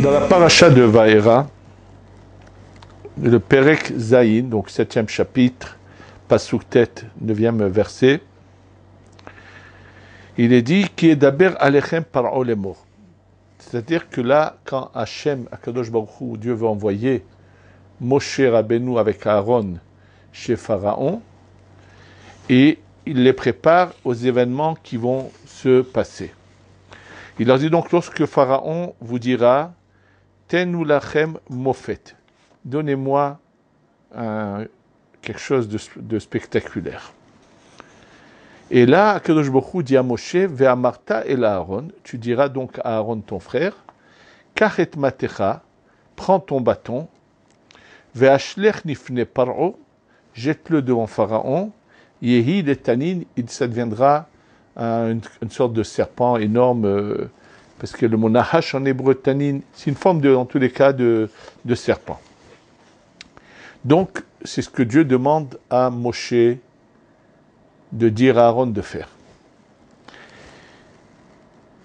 Dans la paracha de Vaera, le Perek Zayin, donc 7e chapitre, Pasuk Tet, 9e verset, il est dit qui est d'Aber Alechem Paro lemor. C'est-à-dire que là, quand Hachem, Akadosh Baruch Hu, Dieu veut envoyer Moshe Rabbeinu avec Aaron chez Pharaon, et il les prépare aux événements qui vont se passer. Il leur dit donc, lorsque Pharaon vous dira Tenu lachem mofet, donnez-moi quelque chose de spectaculaire. Et là, Akadosh Baruch Hu dit à Moshe, Ve'amarta el Aaron, tu diras donc à Aaron ton frère, Kachet matecha, prends ton bâton, Ve'ashlech nifne paro, jette-le devant Pharaon, Yehi le tanin, ça deviendra une sorte de serpent énorme, parce que le mot nahash en hébreu tanin, c'est une forme en tous les cas de serpent. Donc, c'est ce que Dieu demande à Moshe de dire à Aaron de faire.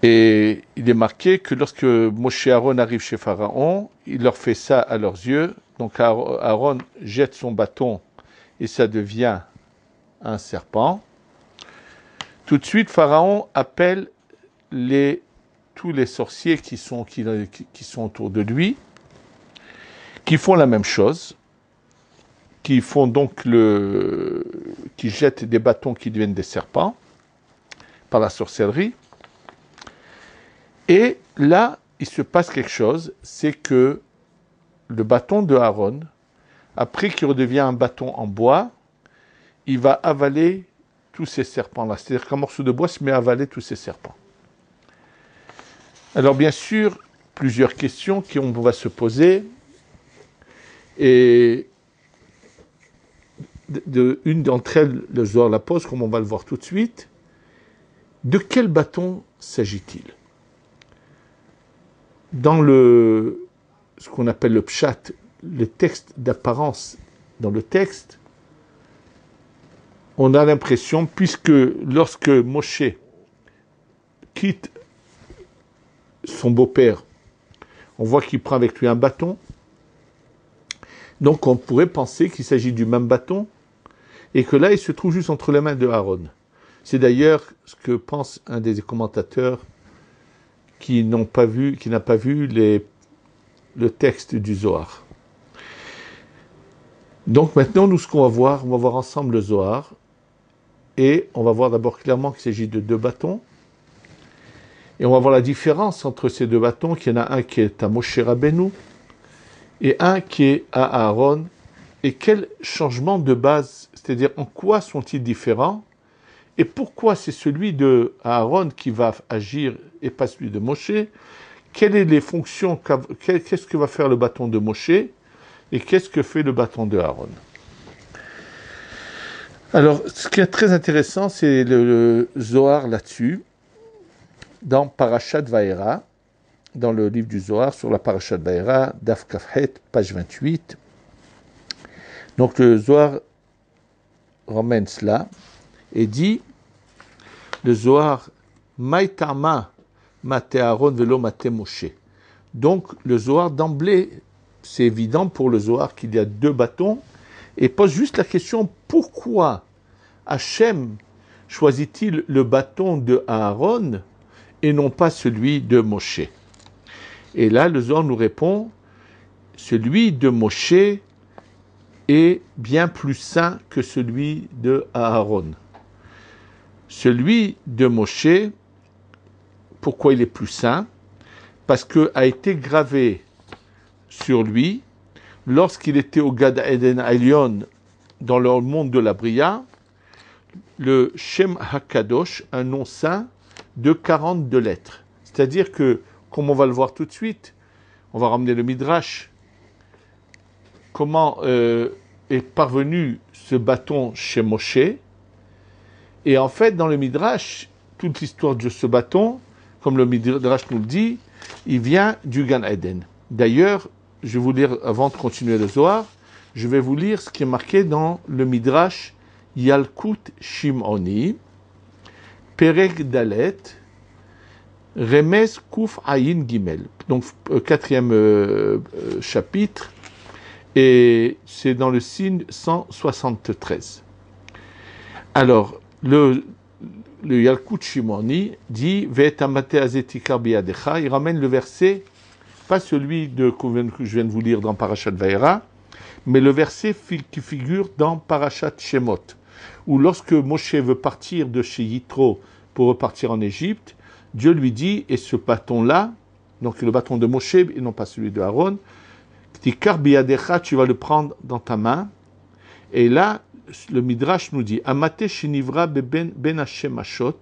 Et il est marqué que lorsque Moshe et Aaron arrivent chez Pharaon, il leur fait ça à leurs yeux. Donc Aaron jette son bâton et ça devient un serpent. Tout de suite, Pharaon appelle tous les sorciers qui sont autour de lui, qui font la même chose, qui font donc qui jettent des bâtons qui deviennent des serpents par la sorcellerie. Et là, il se passe quelque chose, c'est que le bâton de Aaron, après qu'il redevient un bâton en bois, il va avaler tous ces serpents-là. C'est-à-dire qu'un morceau de bois se met à avaler tous ces serpents. Alors bien sûr, plusieurs questions qu'on va se poser. Et une d'entre elles, le Zohar la pose, comme on va le voir tout de suite. De quel bâton s'agit-il? Dans ce qu'on appelle le pshat, le texte d'apparence, dans le texte, on a l'impression, puisque lorsque Moshe quitte son beau-père, on voit qu'il prend avec lui un bâton, donc on pourrait penser qu'il s'agit du même bâton, et que là il se trouve juste entre les mains de Aaron. C'est d'ailleurs ce que pense un des commentateurs qui n'a pas vu le texte du Zohar. Donc maintenant, nous, ce qu'on va voir, on va voir ensemble le Zohar, et on va voir d'abord clairement qu'il s'agit de deux bâtons, et on va voir la différence entre ces deux bâtons, qu'il y en a un qui est à Moshe Rabbeinu, et un qui est à Aaron, et quel changement de base, c'est-à-dire en quoi sont-ils différents, et pourquoi c'est celui de Aaron qui va agir et pas celui de Moshe, quelles sont les fonctions, qu'est-ce que va faire le bâton de Moshe, et qu'est-ce que fait le bâton de Aaron. Alors, ce qui est très intéressant, c'est le Zohar là-dessus, dans Parashat Vaera, dans le livre du Zohar, sur la Parashat Vaera, Daf Kafhet, page 28. Donc, le Zohar ramène cela et dit, le Zohar, Maïtama mate Aaron velo mate Moshe. Donc, le Zohar d'emblée, c'est évident pour le Zohar qu'il y a deux bâtons, et pose juste la question, pourquoi Hachem choisit-il le bâton de Aaron et non pas celui de Moshe? Et là, le Zohar nous répond, celui de Moshe est bien plus saint que celui de Aaron. Celui de Moshe, pourquoi il est plus saint? Parce que a été gravé sur lui, lorsqu'il était au Gan Eden Elyon, dans le monde de la Bria, le Shem HaKadosh, un nom saint de 42 lettres. C'est-à-dire que, comme on va le voir tout de suite, on va ramener le Midrash, comment est parvenu ce bâton chez Moshe. Et en fait, dans le Midrash, toute l'histoire de ce bâton, comme le Midrash nous le dit, il vient du Gan Eden. D'ailleurs, je vais vous lire, avant de continuer le Zohar, je vais vous lire ce qui est marqué dans le Midrash Yalkut Shimoni, Perek Dalet, Remes Kouf Ayin Gimel. Donc, quatrième chapitre, et c'est dans le signe 173. Alors, le Yalkut Shimoni dit Ve'etamate azetikar biyadecha. Il ramène le verset, pas celui que je viens de vous lire dans Parashat Vaera, mais le verset qui figure dans Parashat Shemot, où lorsque Moshe veut partir de chez Yitro pour repartir en Égypte, Dieu lui dit, et ce bâton-là, donc le bâton de Moshe et non pas celui de Aaron, Tikar biyadecha, tu vas le prendre dans ta main. Et là, le Midrash nous dit, Amate shenivra ben Hashem Ashot,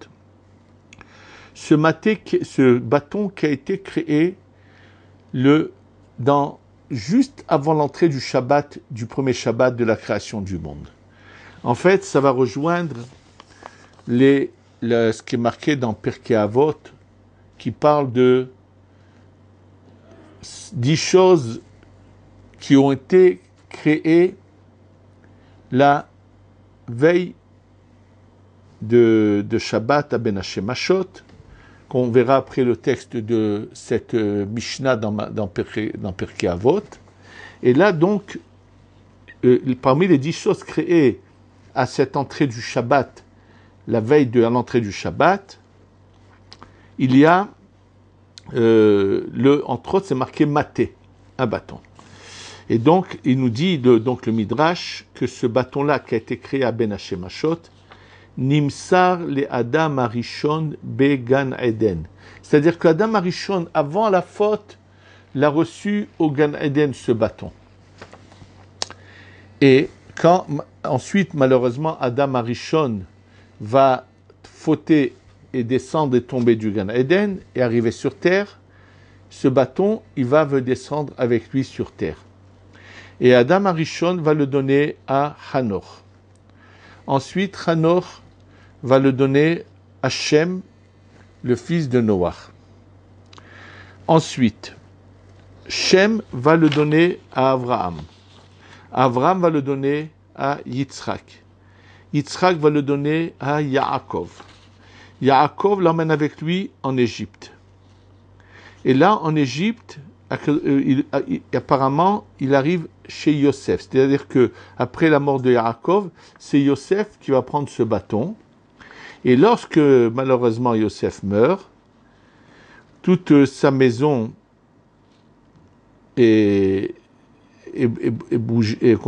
ce bâton qui a été créé juste avant l'entrée du Shabbat, du premier Shabbat de la création du monde. En fait, ça va rejoindre ce qui est marqué dans Pirkei Avot, qui parle de 10 choses qui ont été créées la veille de Shabbat à Ben Hashem Ashot, qu'on verra après le texte de cette Mishnah dans Pirkei Avot. Et là, donc, parmi les 10 choses créées à cette entrée du Shabbat, la veille de l'entrée du Shabbat, il y a, entre autres, c'est marqué maté, un bâton. Et donc, il nous dit, donc le Midrash, que ce bâton-là qui a été créé à Ben Hashem Ashot, Nimsar le Adam Arishon Began Eden. C'est-à-dire qu'Adam Arishon, avant la faute, l'a reçu au Gan Eden, ce bâton. Et quand ensuite, malheureusement, Adam Arishon va fauter et descendre et tomber du Gan Eden et arriver sur terre, ce bâton, il va descendre avec lui sur terre. Et Adam Arishon va le donner à Hanor. Ensuite, Hanor va le donner à Shem, le fils de Noach. Ensuite, Shem va le donner à Abraham. Abraham va le donner à Yitzhak. Yitzhak va le donner à Yaakov. Yaakov l'emmène avec lui en Égypte. Et là, en Égypte, apparemment, il arrive chez Yosef. C'est-à-dire qu'après la mort de Yaakov, c'est Yosef qui va prendre ce bâton. Et lorsque, malheureusement, Yosef meurt, toute sa maison est bougée,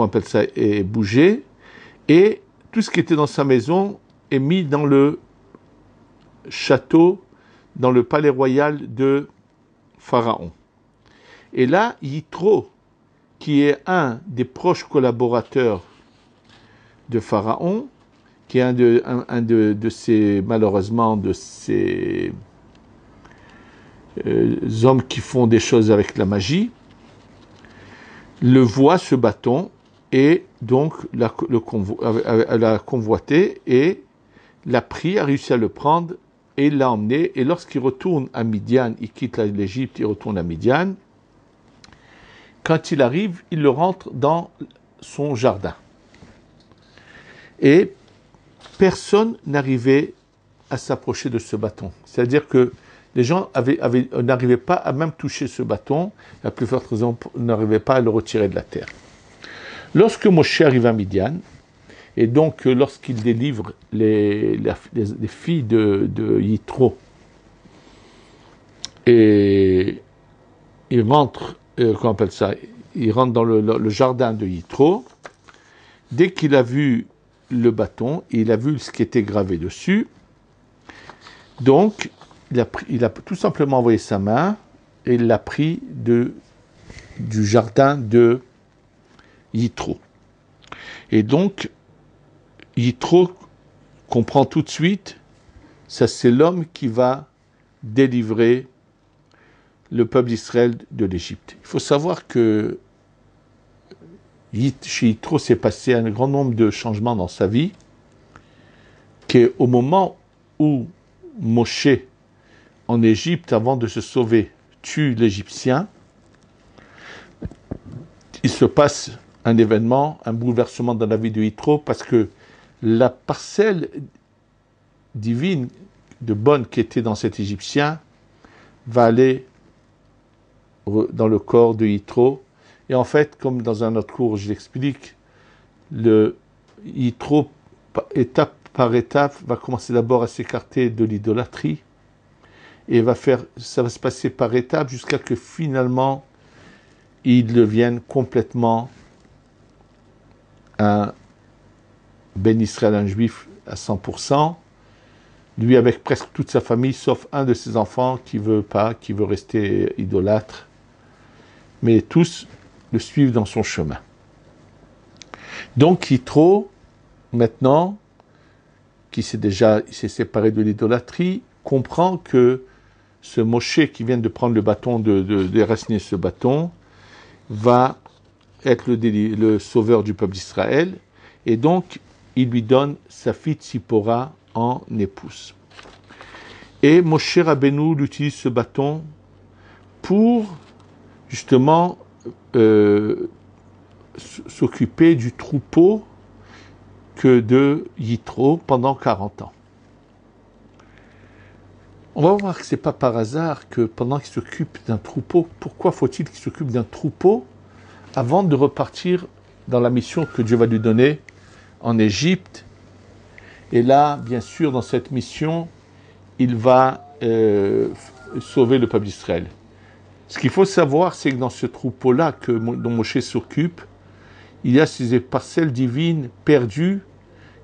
et tout ce qui était dans sa maison est mis dans le château, dans le palais royal de Pharaon. Et là, Yitro, qui est un des proches collaborateurs de Pharaon, qui est un de ces, malheureusement, de ces hommes qui font des choses avec la magie, le voit, ce bâton, et donc l'a convoité et l'a pris, a réussi à le prendre et l'a emmené. Et lorsqu'il retourne à Midian, il quitte l'Égypte, il retourne à Midian, quand il arrive, il le rentre dans son jardin. Et personne n'arrivait à s'approcher de ce bâton. C'est-à-dire que les gens n'arrivaient pas à même toucher ce bâton, la plus forte raison, n'arrivaient pas à le retirer de la terre. Lorsque Moshe arrive à Midian, et donc lorsqu'il délivre les filles de Yitro, et il rentre, comment on appelle ça, il rentre dans le jardin de Yitro, dès qu'il a vu le bâton, il a vu ce qui était gravé dessus, donc il a tout simplement envoyé sa main et il l'a pris du jardin de Yitro. Et donc, Yitro comprend tout de suite, ça c'est l'homme qui va délivrer le peuple d'Israël de l'Égypte. Il faut savoir que chez Yitro s'est passé un grand nombre de changements dans sa vie, qu'au moment où Moshe, en Égypte, avant de se sauver, tue l'Égyptien, il se passe un événement, un bouleversement dans la vie de Yitro, parce que la parcelle divine de bonne qui était dans cet Égyptien va aller dans le corps de Yitro. Et en fait, comme dans un autre cours, je l'explique, le Yitro, étape par étape, va commencer d'abord à s'écarter de l'idolâtrie. Et ça va se passer par étapes jusqu'à que finalement, il devienne complètement un Ben Israël, un juif à 100%, lui avec presque toute sa famille, sauf un de ses enfants qui veut rester idolâtre, mais tous le suivent dans son chemin. Donc Yitro, maintenant, il s'est séparé de l'idolâtrie, comprend que ce Moshe qui vient de prendre le bâton, de déraciner ce bâton, va être le sauveur du peuple d'Israël, et donc il lui donne sa fille Tzipora en épouse. Et Moshe Rabbeinu utilise ce bâton pour justement s'occuper du troupeau de Yitro pendant 40 ans. On va voir que ce n'est pas par hasard que pendant qu'il s'occupe d'un troupeau, pourquoi faut-il qu'il s'occupe d'un troupeau avant de repartir dans la mission que Dieu va lui donner en Égypte. Et là, bien sûr, dans cette mission, il va sauver le peuple d'Israël. Ce qu'il faut savoir, c'est que dans ce troupeau-là dont Moshe s'occupe, il y a ces parcelles divines perdues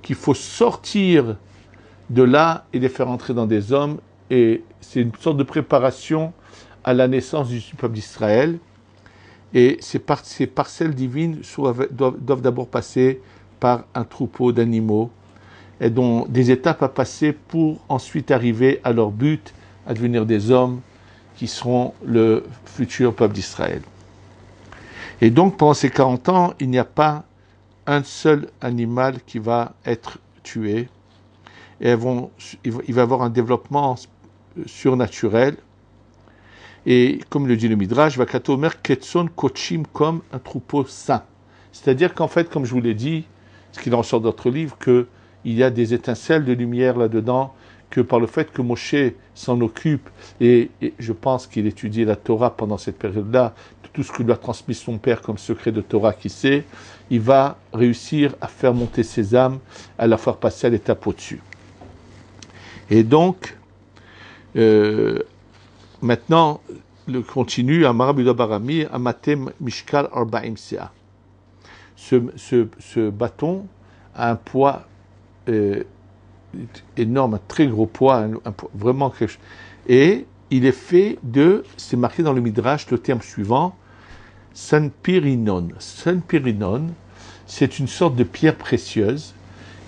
qu'il faut sortir de là et les faire entrer dans des hommes. Et c'est une sorte de préparation à la naissance du peuple d'Israël. Et ces parcelles divines doivent d'abord passer par un troupeau d'animaux et dont des étapes à passer pour ensuite arriver à leur but, à devenir des hommes qui seront le futur peuple d'Israël. Et donc pendant ces 40 ans, il n'y a pas un seul animal qui va être tué. Et il va y avoir un développement surnaturel. Et comme le dit le Midrash, Vakatomer Ketson Kochim, comme un troupeau saint. C'est-à-dire qu'en fait, comme je vous l'ai dit, ce qu'il en ressort d'autres livres, qu'il y a des étincelles de lumière là-dedans, que par le fait que Moshe s'en occupe, et je pense qu'il étudie la Torah pendant cette période-là, tout ce que lui a transmis son père comme secret de Torah qu'il sait, il va réussir à faire monter ses âmes, à la faire passer à l'étape au-dessus. Et donc, maintenant, le continue, Amarabuda Barami, Amatem Mishkal Arbaim Sea. Ce bâton a un poids énorme, un très gros poids, vraiment quelque chose. Et il est fait c'est marqué dans le Midrash, le terme suivant, Sanpirinon. Sanpirinon, c'est une sorte de pierre précieuse,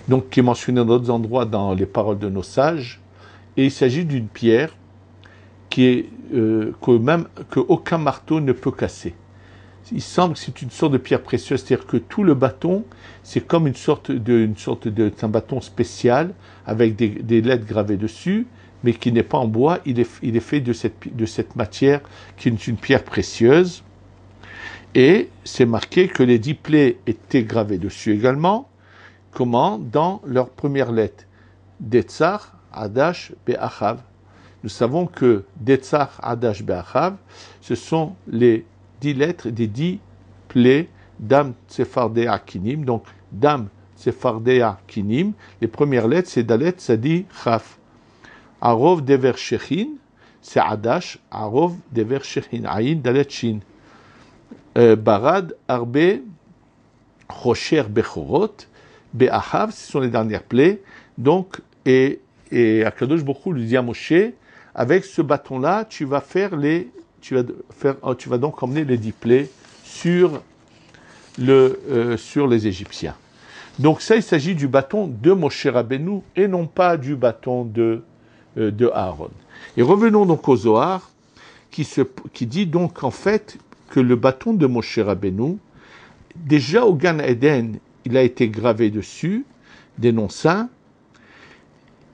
donc qui est mentionnée dans d'autres endroits dans les paroles de nos sages, et il s'agit d'une pierre qu'aucun marteau ne peut casser. Il semble que c'est une sorte de pierre précieuse, c'est-à-dire que tout le bâton, c'est comme un bâton spécial avec des lettres gravées dessus, mais qui n'est pas en bois. Il est fait de cette matière qui est une pierre précieuse. Et c'est marqué que les 10 plaies étaient gravées dessus également. Comment? Dans leur première lettre. Detzar, Adash, Be'achav. Nous savons que Detzar, Adash, Be'achav, ce sont les 10 lettres des 10 plaies Dam Tsefardea Kinim. Donc, Dam Tsefardea Kinim, les premières lettres, c'est Dalet, Sadi, Chaf. Arov Dever Shechin, c'est Adash, Arov Dever Shechin, Aïn, Dalet, Shin. Barad, Arbe, Rocher, Bechorot, Be'achav, ce sont les dernières plaies. Donc, et Akadosh Baruch Hu lui dit à Moshe, avec ce bâton-là, tu vas donc emmener les 10 plaies sur les Égyptiens. Donc ça, il s'agit du bâton de Moshe Rabbeinu et non pas du bâton de Aaron. Et revenons donc au Zohar, qui dit donc en fait que le bâton de Moshe Rabbeinu, déjà au Gan Eden, il a été gravé dessus des noms saints,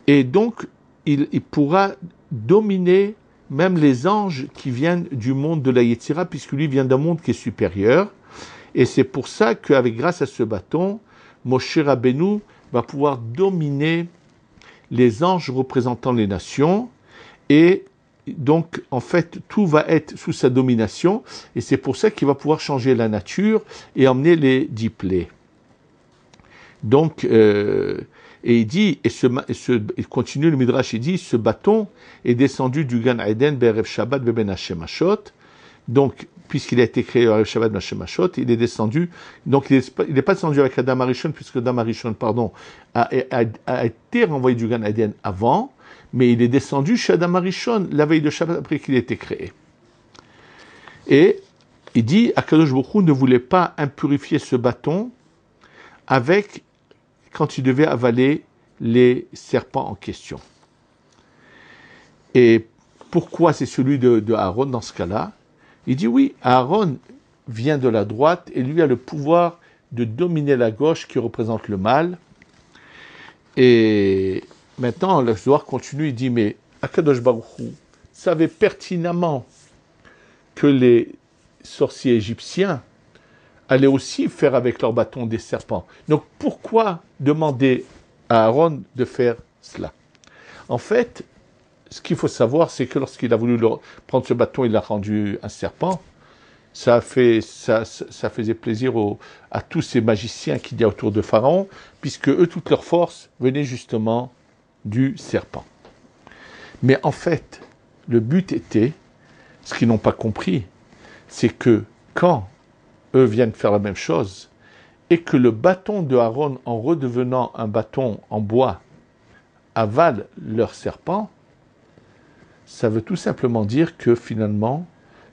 et donc il pourra dominer même les anges qui viennent du monde de la Yetzira, puisque lui vient d'un monde qui est supérieur. Et c'est pour ça grâce à ce bâton, Moshe Rabbeinu va pouvoir dominer les anges représentant les nations, et donc, en fait, tout va être sous sa domination, et c'est pour ça qu'il va pouvoir changer la nature et emmener les 10 plaies. Donc, et il dit, il continue le Midrash, il dit, ce bâton est descendu du Gan Eden, Be'erev Shabbat, Be'ben Hashemashot. Donc, puisqu'il a été créé au Shabbat Hashemashot, il est descendu, donc il n'est pas descendu avec Adam Arishon, puisque Adam Arishon, a été renvoyé du Gan Eden avant, mais il est descendu chez Adam Arishon, la veille de Shabbat, après qu'il ait été créé. Et il dit, Akadosh Baruch Hu ne voulait pas impurifier ce bâton avec, quand il devait avaler les serpents en question. Et pourquoi c'est celui de Aaron dans ce cas-là? Il dit oui, Aaron vient de la droite et lui a le pouvoir de dominer la gauche qui représente le mal. Et maintenant, le Zohar continue, il dit, mais Akadosh Baruch Hu savait pertinemment que les sorciers égyptiens allaient aussi faire avec leur bâton des serpents. Donc pourquoi demander à Aaron de faire cela? En fait, ce qu'il faut savoir, c'est que lorsqu'il a voulu prendre ce bâton, il l'a rendu un serpent. Ça faisait plaisir à tous ces magiciens qu'il y a autour de Pharaon, puisque eux, toute leur force venait justement du serpent. Mais en fait, le but était, ce qu'ils n'ont pas compris, c'est que quand eux viennent faire la même chose, et que le bâton de Aaron, en redevenant un bâton en bois, avale leur serpent, ça veut tout simplement dire que finalement,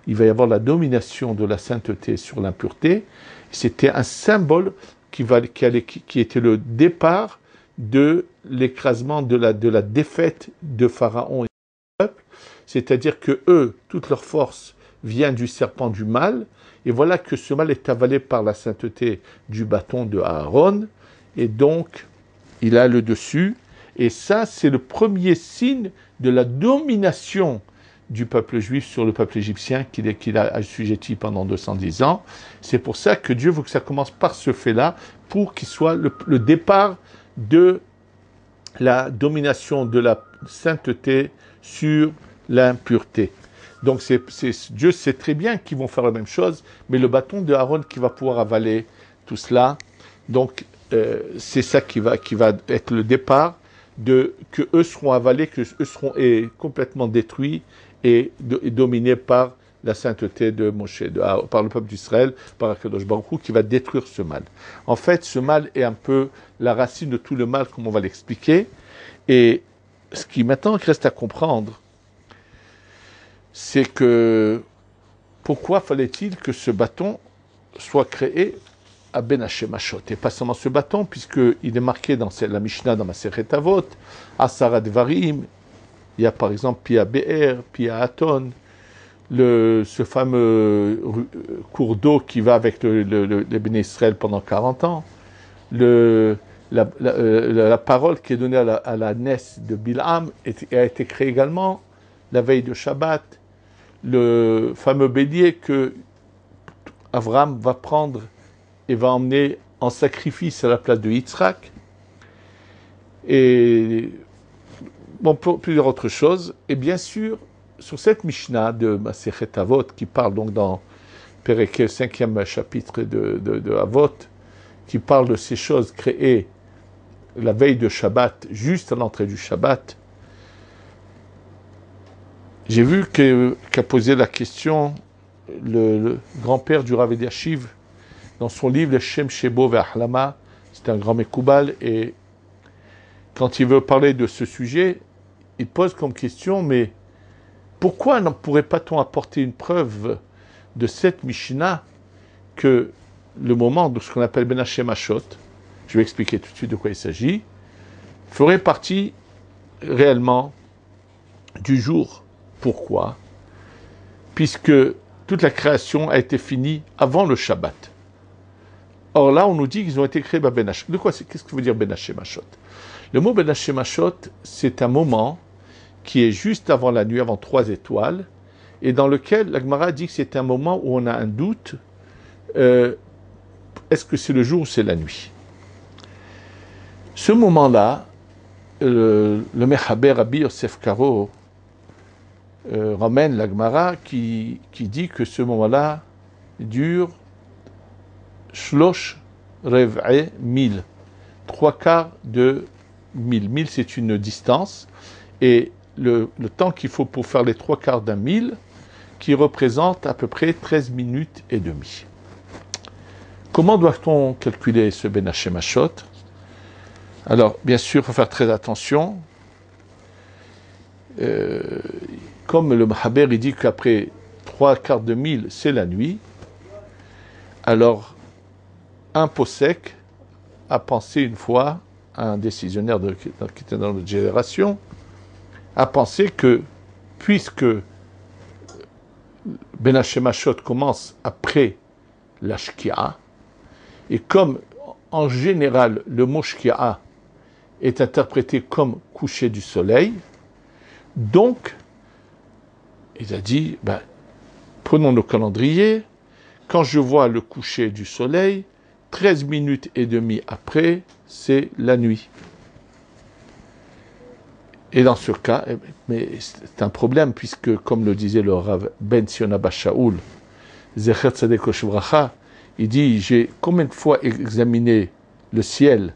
il va y avoir la domination de la sainteté sur l'impureté. C'était un symbole qui était le départ de l'écrasement, de la défaite de Pharaon et du peuple. C'est-à-dire que eux, toute leur force vient du serpent du mal, et voilà que ce mal est avalé par la sainteté du bâton de Aaron, et donc il a le dessus. Et ça, c'est le premier signe de la domination du peuple juif sur le peuple égyptien qu'il a assujetti pendant 210 ans. C'est pour ça que Dieu veut que ça commence par ce fait-là, pour qu'il soit le départ de la domination de la sainteté sur l'impureté. Donc Dieu sait très bien qu'ils vont faire la même chose, mais le bâton de Aaron qui va pouvoir avaler tout cela, donc c'est ça qui va être le départ que eux seront avalés, que eux seront complètement détruits et dominés par la sainteté de Moshe, par le peuple d'Israël, par Akadosh Baruch Hu, qui va détruire ce mal. En fait, ce mal est un peu la racine de tout le mal, comme on va l'expliquer. Et ce qui maintenant reste à comprendre, c'est que pourquoi fallait-il que ce bâton soit créé à Ben Hashemashot, et pas seulement ce bâton, puisqu'il est marqué dans la Mishnah, dans Masechet Avot, Asara Dvarim, il y a par exemple Pia Be'er, Pia Aton, ce fameux cours d'eau qui va avec les Béné Israël pendant 40 ans, la parole qui est donnée à la Ness de Bilham a été créée également la veille de Shabbat, le fameux bélier que Avram va prendre et va emmener en sacrifice à la place de Yitzhak, et bon, plusieurs autres choses. Et bien sûr, sur cette Mishnah de Masechet Avot, qui parle donc dans Perek, 5e chapitre de Avot, qui parle de ces choses créées la veille de Shabbat, juste à l'entrée du Shabbat, j'ai vu qu'a posé la question le grand-père du Rav Eliashiv, dans son livre, le Shem Shebo Ve'Ahlama, c'est un grand Mekoubal, et quand il veut parler de ce sujet, il pose comme question, mais pourquoi n'en pourrait pas-on apporter une preuve de cette Mishnah que le moment de ce qu'on appelle Ben Hashemashot, je vais expliquer tout de suite de quoi il s'agit, ferait partie réellement du jour. Pourquoi? Puisque toute la création a été finie avant le Shabbat. Or là, on nous dit qu'ils ont été créés par Ben Hashemashot. De quoi qu'est-ce que veut dire Ben Hashemashot? Le mot Ben Hashemashot, c'est un moment qui est juste avant la nuit, avant 3 étoiles, et dans lequel la Gemara dit que c'est un moment où on a un doute. Est-ce que c'est le jour ou c'est la nuit? Ce moment-là, le Mechaber Rabbi Yosef Karo ramène la Gemara qui dit que ce moment-là dure Shlosh Rev'e Mil, 3/4 de mille. Mille, c'est une distance, et le temps qu'il faut pour faire les 3/4 d'un mille, qui représente à peu près 13 minutes et demie. Comment doit-on calculer ce Ben Hashemashot? Alors, bien sûr, il faut faire très attention. Comme le Mahaber, il dit qu'après 3/4 de mille, c'est la nuit, alors un posek a pensé une fois, un décisionnaire qui était dans notre génération, a pensé que, puisque Ben Hashemashot commence après la Shkia, et comme en général le mot Shkia est interprété comme coucher du soleil, donc il a dit, prenons nos calendriers, quand je vois le coucher du soleil, 13 minutes et demie après, c'est la nuit. Et dans ce cas, mais c'est un problème, puisque, comme le disait le Rav Ben Sion Abba Shaul, Zecher Tzadek Oshevracha, il dit, j'ai combien de fois examiné le ciel,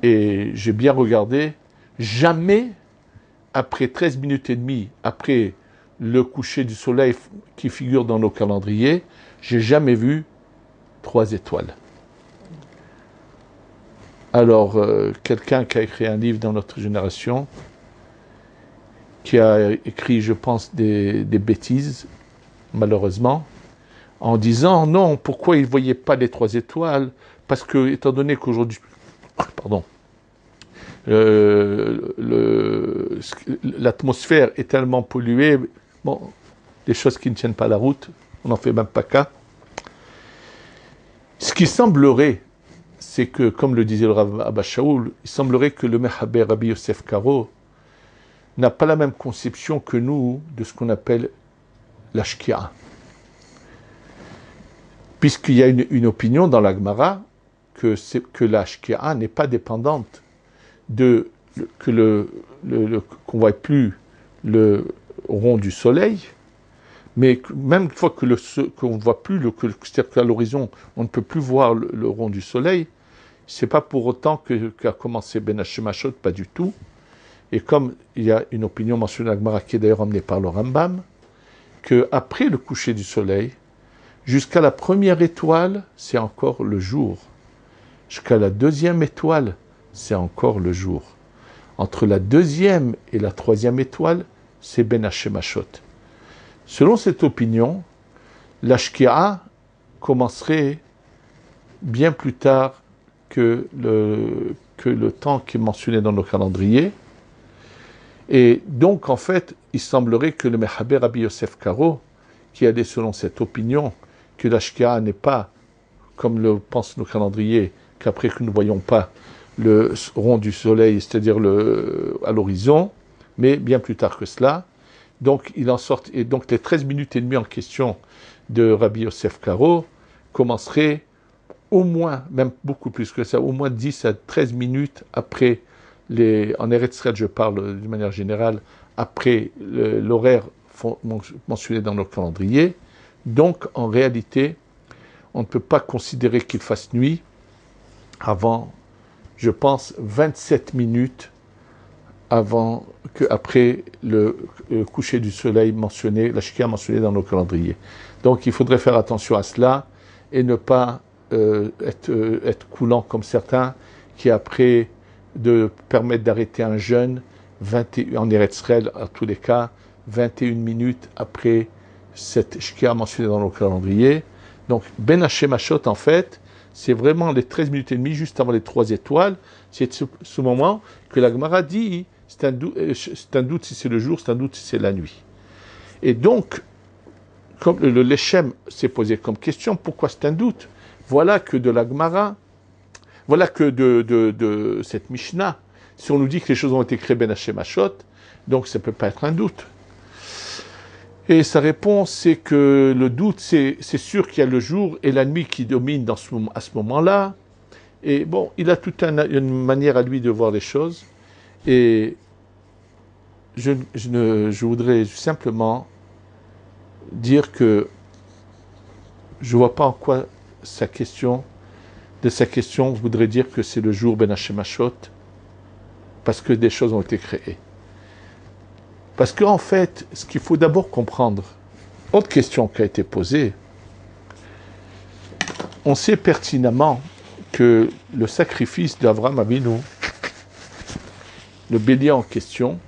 et j'ai bien regardé, jamais, après 13 minutes et demie, après le coucher du soleil qui figure dans nos calendriers, j'ai jamais vu 3 étoiles. Alors, quelqu'un qui a écrit un livre dans notre génération, qui a écrit, je pense, des bêtises, malheureusement, en disant, non, pourquoi il ne voyait pas les 3 étoiles? Parce que, étant donné qu'aujourd'hui, l'atmosphère est tellement polluée, bon, des choses qui ne tiennent pas la route, on n'en fait même pas cas. Ce qui semblerait, c'est que, comme le disait le Rav Abba Shaul, il semblerait que le Mechaber Rabbi Yosef Karo n'a pas la même conception que nous de ce qu'on appelle la Shkia. Puisqu'il y a une opinion dans la Gemara que la Shkia n'est pas dépendante de qu'on ne voit plus le rond du soleil, mais même une fois qu'on ne voit plus, c'est-à-dire qu'à l'horizon, on ne peut plus voir le rond du soleil, c'est pas pour autant qu'a commencé Ben Hashemashot, pas du tout. Et comme il y a une opinion mentionnée à Gemara, qui est d'ailleurs emmenée par le Rambam, qu'après le coucher du soleil, jusqu'à la première étoile, c'est encore le jour. Jusqu'à la deuxième étoile, c'est encore le jour. Entre la deuxième et la troisième étoile, c'est Ben Hashemashot. Selon cette opinion, la Shkia commencerait bien plus tard que le temps qui est mentionné dans nos calendriers. Et donc, en fait, il semblerait que le Mechaber Rabbi Yosef Karo, qui allait selon cette opinion, que la Shkia n'est pas, comme le pensent nos calendriers, qu'après que nous ne voyons pas le rond du soleil, c'est-à-dire à l'horizon, mais bien plus tard que cela. Donc, il en sort, et donc les 13 minutes et demie en question de Rabbi Yosef Karo commenceraient au moins, même beaucoup plus que ça, au moins 10 à 13 minutes après, en Eretz Israël, je parle d'une manière générale, après l'horaire mentionné dans nos calendriers. Donc, en réalité, on ne peut pas considérer qu'il fasse nuit avant, je pense, 27 minutes après le coucher du soleil mentionné, la Shkia mentionnée dans nos calendriers. Donc, il faudrait faire attention à cela et ne pas être coulant comme certains qui, après de permettre d'arrêter un jeûne, en Eretz Israël, à tous les cas, 21 minutes après cette Shkia mentionnée dans nos calendriers. Donc, Ben Hashemashot, en fait, c'est vraiment les 13 minutes et demie, juste avant les 3 étoiles. C'est ce moment que la Gemara dit, c'est un doute si c'est le jour, c'est un doute si c'est la nuit. Et donc, comme le Leshem s'est posé comme question, pourquoi c'est un doute? Voilà que de la Gemara, voilà que de cette Mishnah, si on nous dit que les choses ont été créées Ben Hashemashot, donc ça ne peut pas être un doute. Et sa réponse, c'est que le doute, c'est sûr qu'il y a le jour et la nuit qui dominent à ce moment-là. Et bon, il a toute une manière à lui de voir les choses. Et je voudrais simplement dire que je ne vois pas en quoi de sa question voudrait dire que c'est le jour Ben Hashemashot, parce que des choses ont été créées. Parce qu'en fait, ce qu'il faut d'abord comprendre, autre question qui a été posée, on sait pertinemment que le sacrifice d'Avraham Avinu, le bélier en question,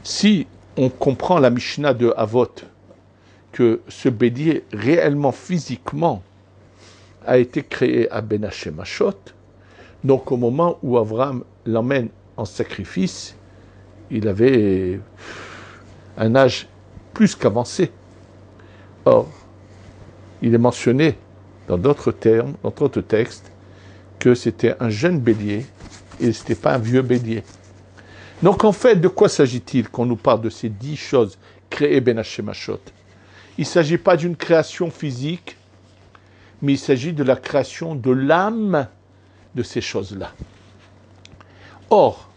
si on comprend la Mishnah de Avot, que ce bélier réellement, physiquement, a été créé à Ben Hashemashot, donc au moment où Avraham l'emmène en sacrifice, il avait un âge plus qu'avancé. Or, il est mentionné dans d'autres termes, dans d'autres textes, que c'était un jeune bélier et ce n'était pas un vieux bélier. Donc en fait, de quoi s'agit-il quand on nous parle de ces 10 choses créées Ben Hashemashot? Il ne s'agit pas d'une création physique, mais il s'agit de la création de l'âme de ces choses-là. Or,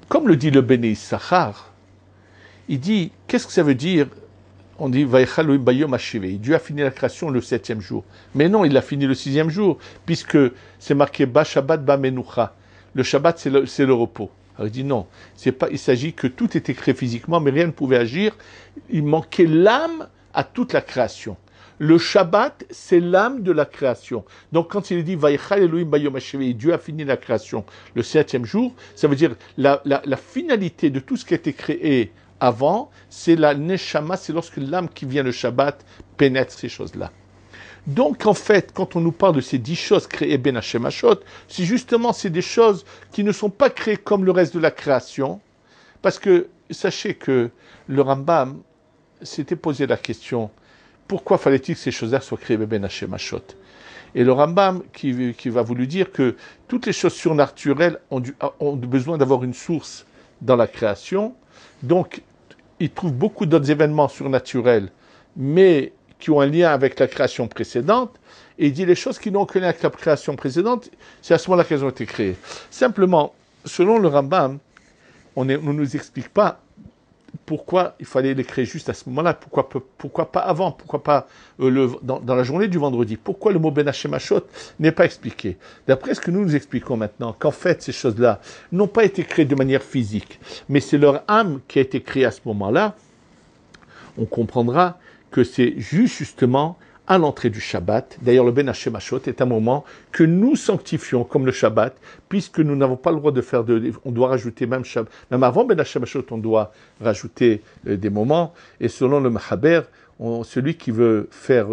comme le dit le Béné Issachar, il dit, qu'est-ce que ça veut dire? On dit, Dieu a fini la création le 7e jour. Mais non, il a fini le 6e jour, puisque c'est marqué Ba Shabbat Ba Menucha. Le Shabbat, c'est le repos. Alors il dit non, il s'agit que tout était créé physiquement, mais rien ne pouvait agir. Il manquait l'âme à toute la création. Le Shabbat, c'est l'âme de la création. Donc quand il est dit Vaïchal Elohim Bayom Hashivei, Dieu a fini la création le 7e jour, ça veut dire la finalité de tout ce qui a été créé avant, c'est la Neshama, c'est lorsque l'âme qui vient le Shabbat pénètre ces choses-là. Donc en fait, quand on nous parle de ces 10 choses créées Ben Hashemashot, c'est des choses qui ne sont pas créées comme le reste de la création, parce que sachez que le Rambam s'était posé la question, pourquoi fallait-il que ces choses-là soient créées Ben Hashemashot? Et le Rambam qui va vous lui dire que toutes les choses surnaturelles ont besoin d'avoir une source dans la création, donc il trouve beaucoup d'autres événements surnaturels, mais qui ont un lien avec la création précédente, et il dit les choses qui n'ont aucun lien avec la création précédente, c'est à ce moment-là qu'elles ont été créées. Simplement, selon le Rambam, on ne nous explique pas pourquoi il fallait les créer juste à ce moment-là, pourquoi pas avant, pourquoi pas dans la journée du vendredi, pourquoi le mot Ben Hashemashot n'est pas expliqué. D'après ce que nous expliquons maintenant, qu'en fait ces choses-là n'ont pas été créées de manière physique, mais c'est leur âme qui a été créée à ce moment-là, on comprendra que c'est justement à l'entrée du Shabbat. D'ailleurs, le Ben Hashemashot est un moment que nous sanctifions comme le Shabbat, puisque nous n'avons pas le droit de faire on doit rajouter même avant Ben Hashemashot, on doit rajouter des moments. Et selon le Mahaber, celui qui veut faire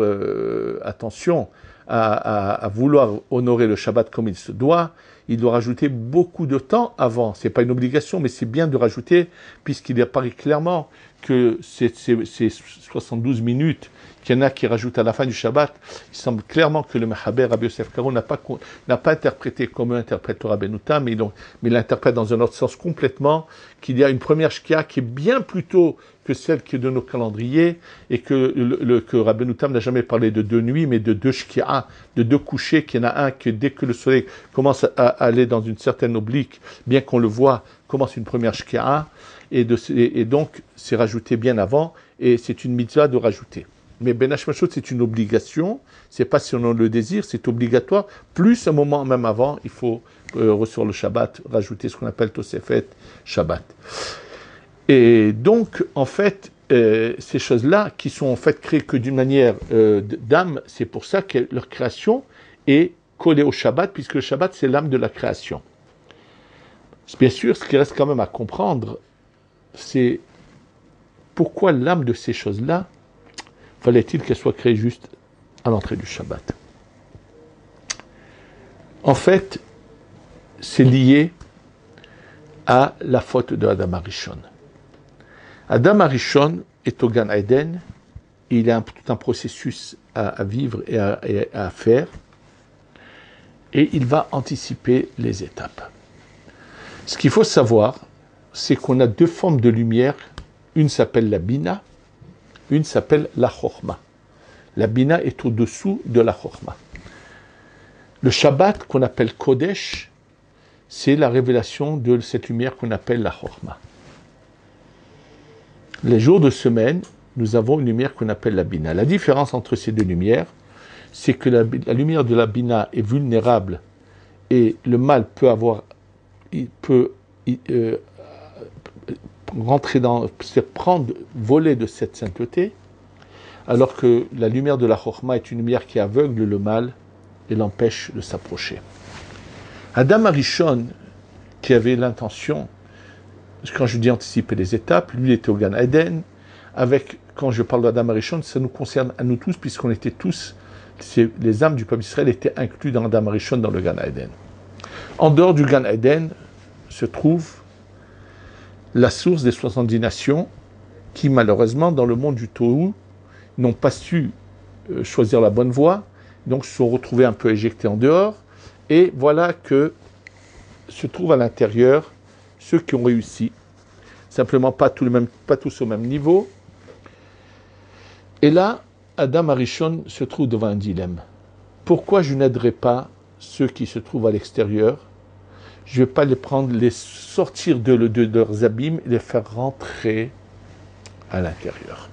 attention à vouloir honorer le Shabbat comme il se doit, il doit rajouter beaucoup de temps avant. C'est pas une obligation, mais c'est bien de rajouter, puisqu'il apparaît clairement que ces 72 minutes qu'il y en a qui rajoutent à la fin du Shabbat, il semble clairement que le Mahaber Rabbi Yosef Karo n'a pas interprété comme interprète le Rabbeinu Tam, mais il l'interprète dans un autre sens complètement, qu'il y a une première Shkia qui est bien plus tôt que celle qui est de nos calendriers, et que Rabbeinu Tam n'a jamais parlé de 2 nuits, mais de 2 Shkia, de 2 couchers, qu'il y en a un que dès que le soleil commence à aller dans une certaine oblique, bien qu'on le voit, commence une première Shkia, et donc c'est rajouté bien avant, et c'est une mitzvah de rajouter. Mais Ben Hashemashot, c'est une obligation, c'est pas si on le désire, c'est obligatoire, plus un moment même avant, il faut, sur le Shabbat, rajouter ce qu'on appelle Tosefet Shabbat. Et donc, en fait, ces choses-là, qui sont en fait créées que d'une manière d'âme, c'est pour ça que leur création est collée au Shabbat, puisque le Shabbat, c'est l'âme de la création. Bien sûr, ce qui reste quand même à comprendre, c'est pourquoi l'âme de ces choses-là, fallait-il qu'elle soit créée juste à l'entrée du Shabbat. En fait, c'est lié à la faute de Adam Arishon. Adam Arishon est au Gan Eden, il a tout un processus à vivre et à faire, et il va anticiper les étapes. Ce qu'il faut savoir, c'est qu'on a 2 formes de lumière, une s'appelle la Bina, une s'appelle la Chokhma. La Bina est au-dessous de la Chokhma. Le Shabbat, qu'on appelle Kodesh, c'est la révélation de cette lumière qu'on appelle la Chokhma. Les jours de semaine, nous avons une lumière qu'on appelle la Bina. La différence entre ces deux lumières, c'est que la lumière de la Bina est vulnérable et le mal peut rentrer voler de cette sainteté, alors que la lumière de la Chokhma est une lumière qui aveugle le mal et l'empêche de s'approcher. Adam Arishon, qui avait l'intention, quand je dis anticiper les étapes, lui il était au Gan Eden, quand je parle d'Adam Arishon, ça nous concerne à nous tous, puisqu'on était tous, les âmes du peuple d'Israël étaient inclus dans Adam Arishon, dans le Gan Eden. En dehors du Gan Eden se trouve la source des 70 nations, qui malheureusement, dans le monde du Tohu, n'ont pas su choisir la bonne voie, donc se sont retrouvés un peu éjectés en dehors, et voilà que se trouvent à l'intérieur ceux qui ont réussi, simplement pas tous au même niveau. Et là, Adam Arishon se trouve devant un dilemme. Pourquoi je n'aiderai pas ceux qui se trouvent à l'extérieur? Je ne vais pas les prendre, les sortir de leurs abîmes et les faire rentrer à l'intérieur.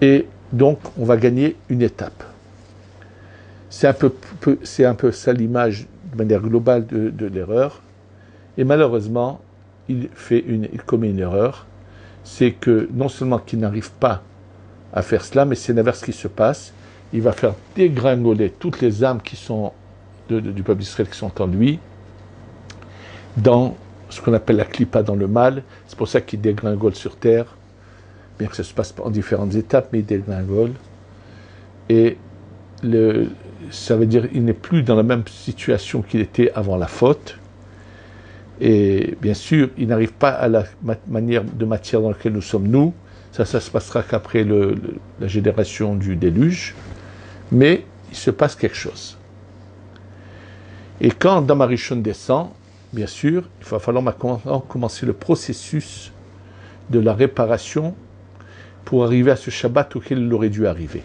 Et donc, on va gagner une étape. C'est un peu ça l'image de manière globale de l'erreur. Et malheureusement, il commet une erreur. C'est que non seulement qu'il n'arrive pas à faire cela, mais c'est l'inverse qui se passe. Il va faire dégringoler toutes les âmes qui sont du peuple d'Israël qui sont en lui, dans ce qu'on appelle la klipa, dans le mal. C'est pour ça qu'il dégringole sur terre, bien que ça se passe en différentes étapes, mais il dégringole. Et ça veut dire qu'il n'est plus dans la même situation qu'il était avant la faute. Et bien sûr, il n'arrive pas à la manière de matière dans laquelle nous sommes nous. Ça se passera qu'après la génération du déluge. Mais il se passe quelque chose. Et quand Adam Arishon descend, bien sûr, il va falloir maintenant commencer le processus de la réparation pour arriver à ce Shabbat auquel il aurait dû arriver.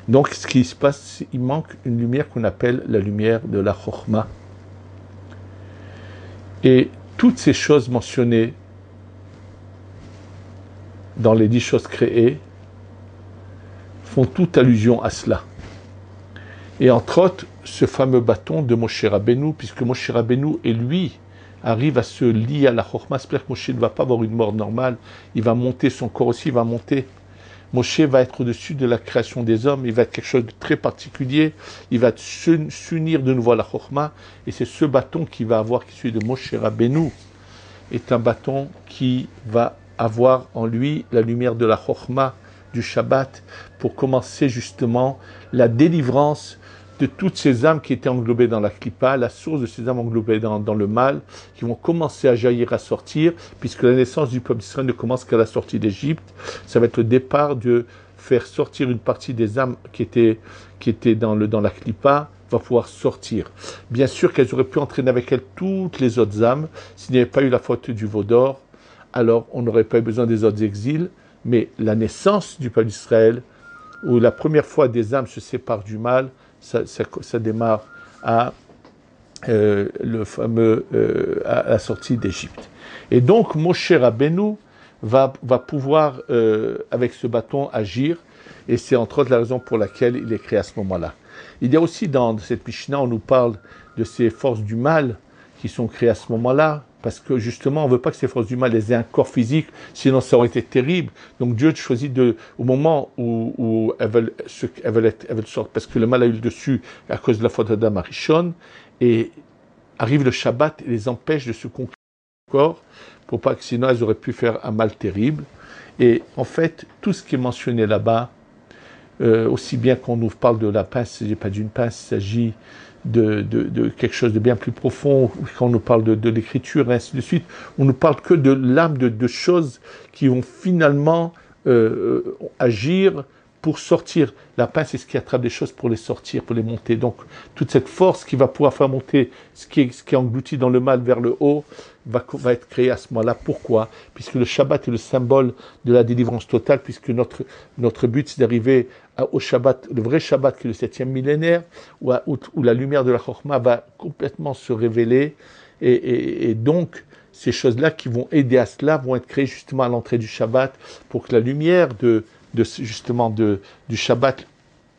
Donc, ce qui se passe, il manque une lumière qu'on appelle la lumière de la Chokhma. Et toutes ces choses mentionnées dans les 10 choses créées font toute allusion à cela. Et entre autres, ce fameux bâton de Moshe Rabbeinu, puisque Moshe Rabbeinu et lui arrive à se lier à la Chokhma, c'est-à-dire que Moshe ne va pas avoir une mort normale, il va monter, son corps aussi va monter. Moshe va être au-dessus de la création des hommes, il va être quelque chose de très particulier, il va s'unir de nouveau à la Chokhma, et c'est ce bâton qui va avoir, qui est celui de Moshe Rabbeinu, est un bâton qui va avoir en lui la lumière de la Chokhma, du Shabbat, pour commencer justement la délivrance de toutes ces âmes qui étaient englobées dans la Klippa, la source de ces âmes englobées dans le mal, qui vont commencer à jaillir, à sortir, puisque la naissance du peuple d'Israël ne commence qu'à la sortie d'Égypte. Ça va être le départ de faire sortir une partie des âmes qui étaient dans la Klippa, va pouvoir sortir. Bien sûr qu'elles auraient pu entraîner avec elles toutes les autres âmes, s'il n'y avait pas eu la faute du veau d'or, alors on n'aurait pas eu besoin des autres exils, mais la naissance du peuple d'Israël, où la première fois des âmes se séparent du mal, ça démarre à la sortie d'Égypte. Et donc Moshe Rabbeinu va pouvoir avec ce bâton agir, et c'est entre autres la raison pour laquelle il est créé à ce moment-là. Il y a aussi dans cette Mishnah, on nous parle de ces forces du mal qui sont créées à ce moment-là, parce que justement, on ne veut pas que ces forces du mal aient un corps physique, sinon ça aurait été terrible. Donc Dieu choisit au moment où elles veulent sortir, parce que le mal a eu le dessus à cause de la faute d'Adam Arishon, et arrive le Shabbat et les empêche de se conquérir le corps, pour pas que sinon elles auraient pu faire un mal terrible. Et en fait, tout ce qui est mentionné là-bas, aussi bien qu'on nous parle de la pince, il ne s'agit pas d'une pince, il s'agit de quelque chose de bien plus profond, quand on nous parle de l'écriture et ainsi de suite, on ne parle que de l'âme, de choses qui vont finalement agir pour sortir. La pince, c'est ce qui attrape des choses pour les sortir, pour les monter. Donc, toute cette force qui va pouvoir faire monter ce qui est englouti dans le mal vers le haut, va être créée à ce moment-là. Pourquoi? Puisque le Shabbat est le symbole de la délivrance totale, puisque notre but, c'est d'arriver au Shabbat, le vrai Shabbat, qui est le 7e millénaire, où la lumière de la Chokhma va complètement se révéler. Et donc, ces choses-là qui vont aider à cela vont être créées justement à l'entrée du Shabbat pour que la lumière justement du Shabbat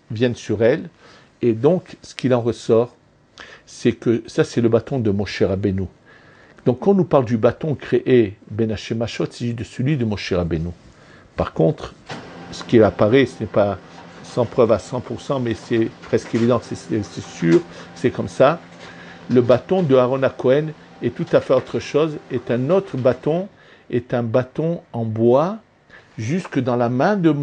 vienne sur elle. Et donc, ce qu'il en ressort, c'est que ça, c'est le bâton de Moshe Rabbeinu. Donc, quand on nous parle du bâton créé Ben Hashemashot, il s'agit de celui de Moshe Rabbeinu. Par contre, ce qui apparaît, ce n'est pas sans preuve à 100%, mais c'est presque évident, c'est sûr, c'est comme ça. Le bâton de Aaron HaKohen est tout à fait autre chose, est un bâton en bois. Jusque dans la main de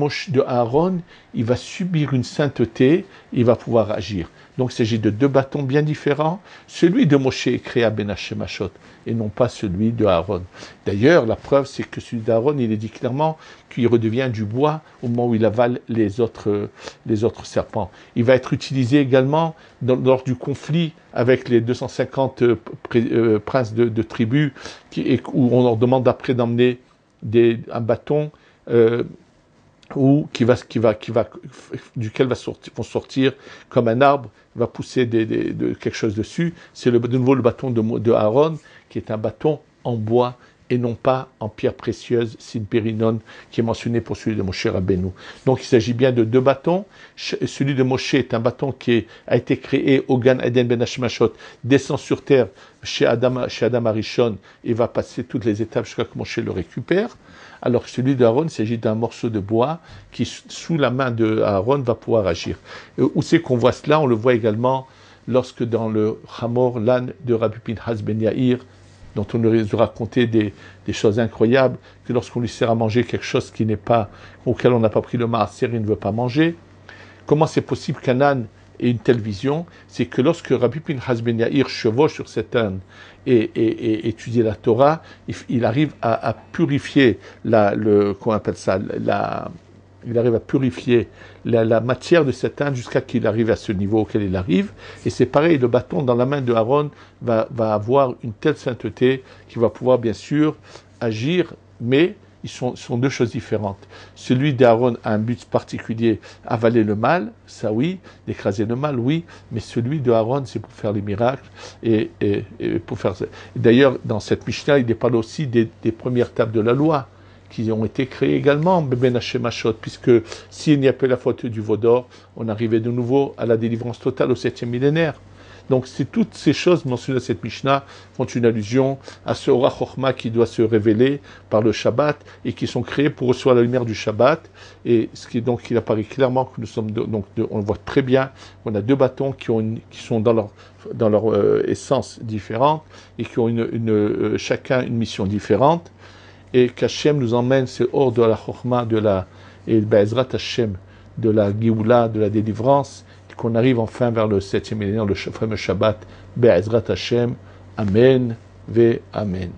Aaron, il va subir une sainteté, il va pouvoir agir. Donc il s'agit de deux bâtons bien différents. Celui de Moshe est créé à Ben Hashemashot et non pas celui de Aaron. D'ailleurs, la preuve, c'est que celui d'Aaron, il est dit clairement qu'il redevient du bois au moment où il avale les autres serpents. Il va être utilisé également lors du conflit avec les 250 princes de tribus où on leur demande après d'emmener un bâton duquel vont sortir comme un arbre, va pousser quelque chose dessus. C'est de nouveau le bâton de Aaron, qui est un bâton en bois et non pas en pierre précieuse, synpérinon, qui est mentionné pour celui de Moshe Rabbeinu. Donc il s'agit bien de deux bâtons. Celui de Moshe est un bâton qui a été créé au Gan Eden Ben Hashemashot, descend sur terre chez Adam Arishon et va passer toutes les étapes jusqu'à ce que Moshe le récupère. Alors que celui d'Aaron, il s'agit d'un morceau de bois qui, sous la main de Aaron, va pouvoir agir. Où c'est qu'on voit cela? On le voit également lorsque dans le Hamor, l'âne de Rabbi Pinhas Ben Yair, dont on nous a raconté des choses incroyables, que lorsqu'on lui sert à manger quelque chose auquel on n'a pas pris le maaser, il ne veut pas manger. Comment c'est possible qu'un âne ait une telle vision? C'est que lorsque Rabbi Pinhas Ben Yair chevauche sur cet âne et étudie la Torah, il arrive à purifier il arrive à purifier la matière de cet âne jusqu'à qu'il arrive à ce niveau auquel il arrive. Et c'est pareil, le bâton dans la main de Aaron va avoir une telle sainteté qu'il va pouvoir bien sûr agir, mais ils sont deux choses différentes. Celui d'Aaron a un but particulier, avaler le mal, ça oui, d'écraser le mal, oui, mais celui de Aaron, c'est pour faire les miracles et pour faire ça. D'ailleurs, dans cette Mishnah, il parle aussi des premières tables de la loi, qui ont été créés également, Ben Hashemashot, puisque s'il n'y a pas la faute du veau d'or, on arrivait de nouveau à la délivrance totale au 7e millénaire. Donc c'est toutes ces choses mentionnées dans cette Mishnah font une allusion à ce Ora Chochma qui doit se révéler par le Shabbat et qui sont créés pour recevoir la lumière du Shabbat. Et ce qui donc il apparaît clairement que nous sommes on le voit très bien, on a deux bâtons qui sont dans leur essence différente et qui ont chacun une mission différente. Et qu'Hachem nous emmène, c'est hors de la Chochma, et Be'ezrat Hashem, de la Géoula, de la délivrance, qu'on arrive enfin vers le 7e millénaire, le fameux Shabbat, Be'ezrat Hashem, Amen, ve Amen.